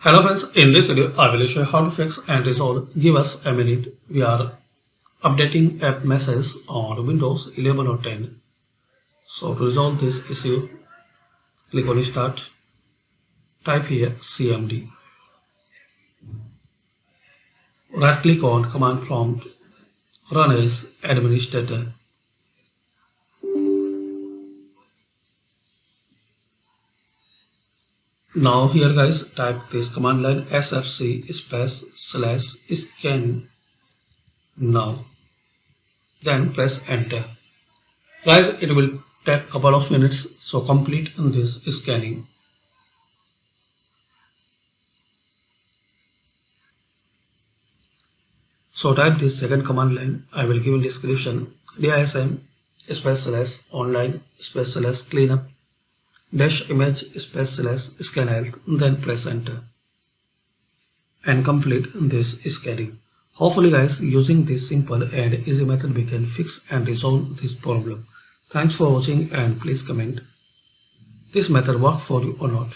Hello friends, in this video I will show you how to fix and resolve Give Us a Minute. We are updating app messages on Windows 11 or 10. So to resolve this issue, click on Start, type here CMD. Right click on Command Prompt, run as administrator. Now here guys, type this command line sfc /scan now, then press enter. Guys, it will take couple of minutes, so complete this scanning. So type this second command line. I will give in description DISM /online /cleanup -image /scan health, then press enter and complete this scanning. Hopefully guys, using this simple and easy method we can fix and resolve this problem. Thanks for watching and please comment this method work for you or not.